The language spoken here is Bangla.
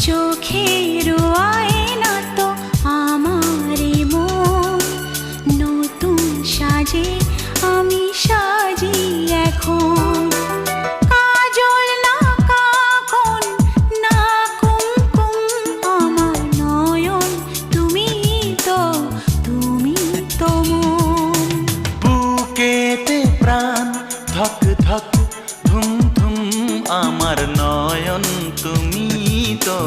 চোখের আয়না তো আমারই মন, নতুন সাজে আমি সাজি এখন। কাজল না কাকন না কুমকুম, আমার নয়ন তুমি তো মন। বুকেতে প্রাণ ধক ধক ধুম ধুম, আমার নয়ন তুমি তো